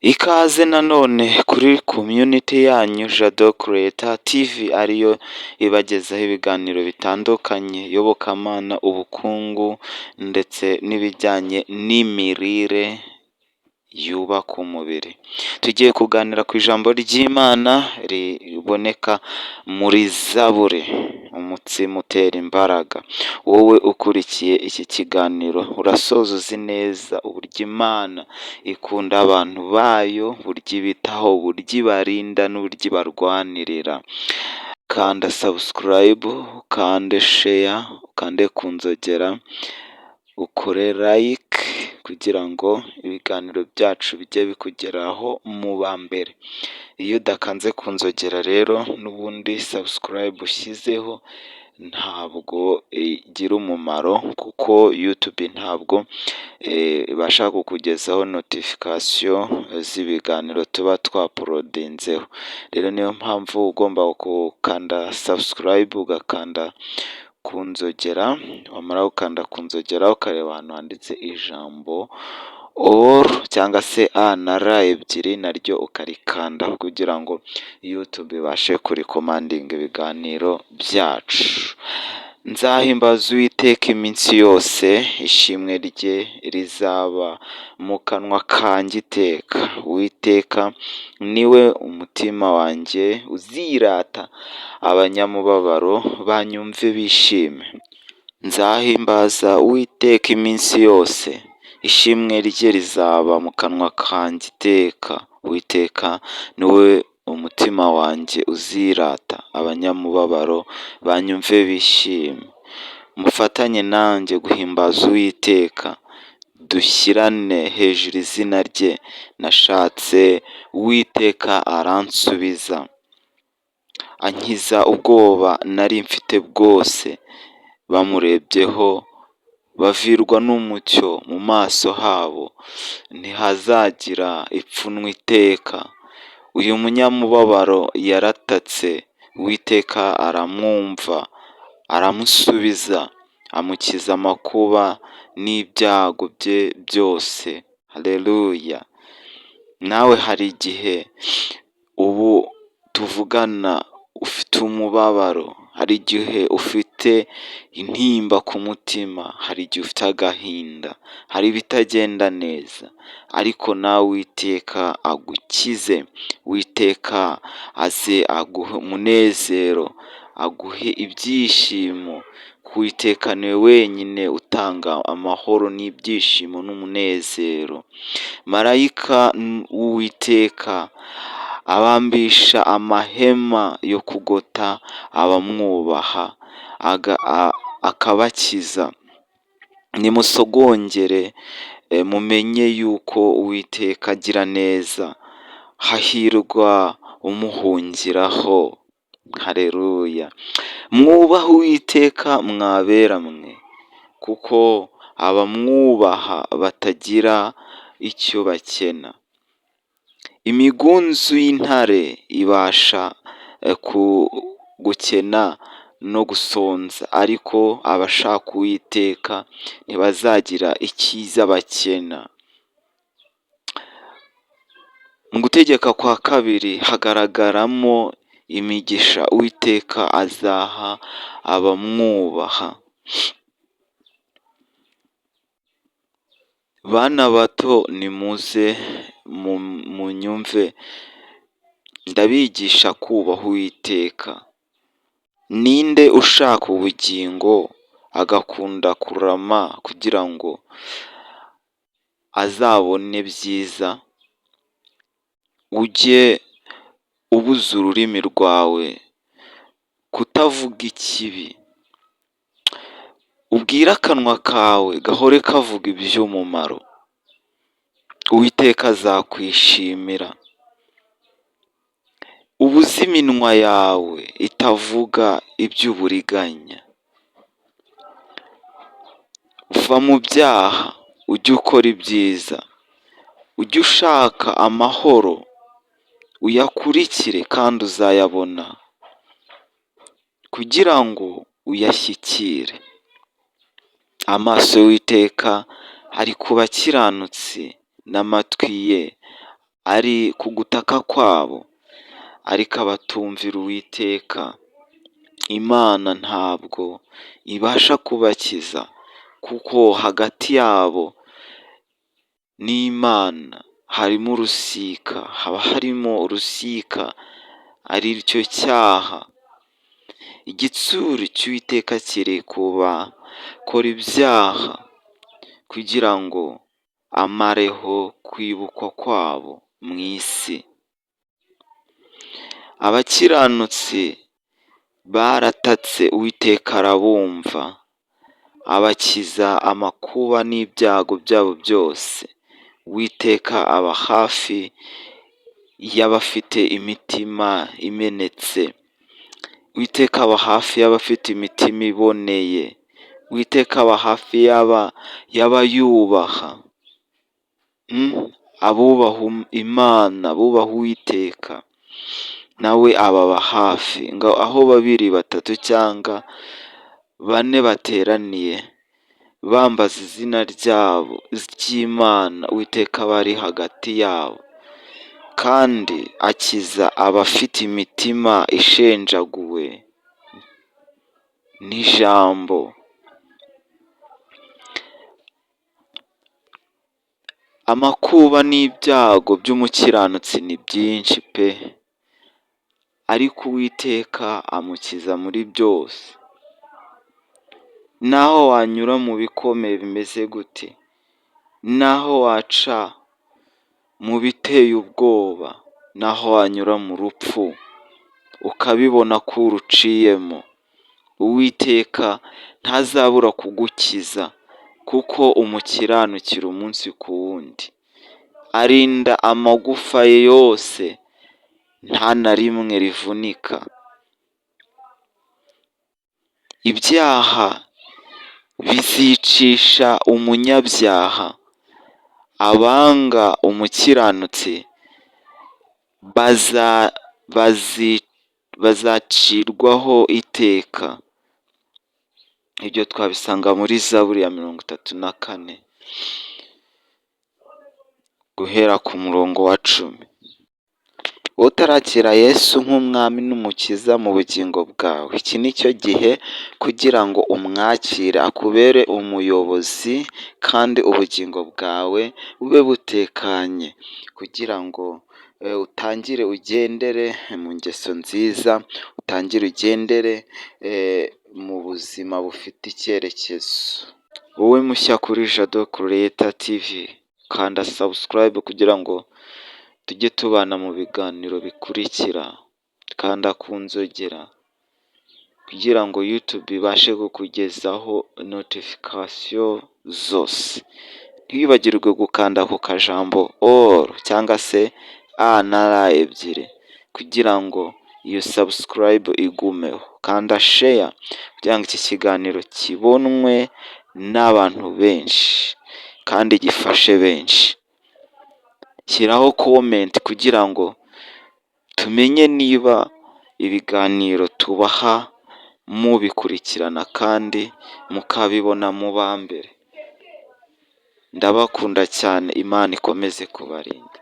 Ikaze nanone kuri community yanyu Jado Creator TV, ariyo ibagezaho ibiganiro bitandukanye, iyobokamana, ubukungu ndetse n'ibijyanye n'imirire yubaka umubiri. Tugiye kuganira ku ijambo ry'Imana riboneka muri Zaburi, umutsima utera imbaraga. Wowe ukurikiye iki kiganiro urasoza uzi neza uburyo Imana ikunda abantu bayo, uburyo ibitaho, uburyo ibarinda n'uburyo ibarwanirira. Kanda subscribe, ukande share, ukande ku nzogera, ukore like kugira ngo ibiganiro byacu bijye bikugeraho mu ba mbere. Iyo udakanze ku nzogera rero n'ubundi subscribe ushyizeho ntabwo igira umumaro, kuko YouTube ntabwo ibasha kukugezaho notification z'ibiganiro tuba twapolodinzeho. Rero niyo mpamvu ugomba gukanda subscribe, ugakanda ku nzogera, wamara gukanda ku nzogera ukareba ahantu handitse ijambo all cyangwa se A na R ebyiri, naryo ukarikanda kugira ngo YouTube ibashe kurikomandinga ibiganiro byacu. Nzahimbaza Uwiteka iminsi yose, ishimwe rye rizaba mu kanwa kanjye iteka. Uwiteka niwe umutima wanjye uzirata, abanyamubabaro banyumve bishime. Nzahimbaza Uwiteka iminsi yose, ishimwe rye rizaba mu kanwa kanjye iteka. Uwiteka niwe umutima wanjye uzirata, abanyamubabaro banyumve bishime. Mufatanye nanjye guhimbaza Uwiteka, dushyirane hejuru izina rye. Nashatse Uwiteka aransubiza, ankiza ubwoba nari mfite bwose. Bamurebyeho bavirwa n'umucyo, mu maso habo ntihazagira ipfunwe iteka. Uyu munyamubabaro yaratatse, Uwiteka aramwumva, aramusubiza, amukiza amakuba n'ibyago bye byose. Haleluya. Nawe hari igihe ubu tuvugana ufite umubabaro, hari igihe ufite intimba ku mutima, hari igihe ufite agahinda, hari ibitagenda neza, ariko nawe Uwiteka agukize. Uwiteka aze aguhe umunezero, aguhe ibyishimo. Uwiteka niwe wenyine utanga amahoro n'ibyishimo n'umunezero. Marayika w'Uwiteka abambisha amahema yo kugota abamwubaha, akabakiza. Nimusogongere mumenye yuko Uwiteka agira neza, hahirwa umuhungiraho. Haleluya. Mwubahe Uwiteka mwabera mwe, kuko abamwubaha batagira icyo bakena. Imigunzu y'intare ibasha gukena no gusonza, ariko abashaka Uwiteka ntibazagira icyiza bakena. Mu gutegeka kwa kabiri hagaragaramo imigisha Uwiteka azaha abamwubaha. Bana bato nimuze munyumve, ndabigisha kubaha Uwiteka. Ninde ushaka ubugingo agakunda kurama kugira ngo azabone byiza? Ujye ubuza ururimi rwawe kutavuga ikibi, ubwire akanwa kawe gahore kavuga iby'umumaro. Uwiteka azakwishimira. Ubuze iminwa yawe itavuga iby'uburiganya. Va mu byaha ujye ukora ibyiza, ujye ushaka amahoro uyakurikire kandi uzayabona, kugira ngo uyashyikire. Amaso y'Uwiteka ari ku bakiranutsi n'amatwi ye ari ku gutaka kwabo, ariko abatumvira Uwiteka, Imana ntabwo ibasha kubakiza, kuko hagati yabo n'Imana harimo urusika, haba harimo urusika, ari cyo cyaha. Igitsure cy'Uwiteka kiri ku bakora ibyaha, kugira ngo amareho kwibukwa kwabo mu isi. Abakiranutsi baratatse, Uwiteka arabumva, abakiza amakuba n'ibyago byabo byose. Uwiteka aba hafi y'abafite imitima imenetse. Uwiteka aba hafi y'abafite imitima iboneye. Uwiteka aba hafi y'abayubaha, abubaha Imana, abubaha Uwiteka, nawe ababa hafi. Ngo aho 2, 3 cyangwa 4 bateraniye bambaza izina ry'Imana, Uwiteka aba ari hagati yabo, kandi akiza abafite imitima ishenjaguwe n'ijambo. Amakuba n'ibyago by'umukiranutsi ni byinshi pe, ariko Uwiteka amukiza muri byose. Naho wanyura mu bikomeye bimeze gute, naho waca mu biteye ubwoba, naho wanyura mu rupfu ukabibona ko uruciyemo, Uwiteka ntazabura kugukiza, kuko umukiranukira umunsi ku wundi. Arinda amagufa ye yose, nta na rimwe rivunika. Ibyaha bizicisha umunyabyaha, abanga umukiranutsi bazacirwaho iteka. Ibyo twabisanga muri Zaburi ya 34 guhera ku murongo wa 10. Utarakira Yesu nk'umwami n'umukiza mu bugingo bwawe, iki ni cyo gihe kugira ngo umwakire akubere umuyobozi, kandi ubugingo bwawe bube butekanye, kugira ngo utangire ugendere mu ngeso nziza, utangire ugendere mu buzima bufite icyerekezo. Wowe mushya kuri Jado Creator TV, kanda subscribe kugira ngo tujye tubana mu biganiro bikurikira, kanda ku nzogera kugira ngo YouTube ibashe kukugezaho notification zose. Ntiwibagirwe gukanda ku kajambo all cyangwa se A na R ebyiri, kugira ngo iyo subscribe igumeho. Kanda share kugira ngo iki kiganiro kibonwe n'abantu benshi kandi gifashe benshi. Shyiraho comment kugira ngo tumenye niba ibiganiro tubaha mubikurikirana kandi mukabibona mu ba mbere. Ndabakunda cyane, Imana ikomeze kubarinda.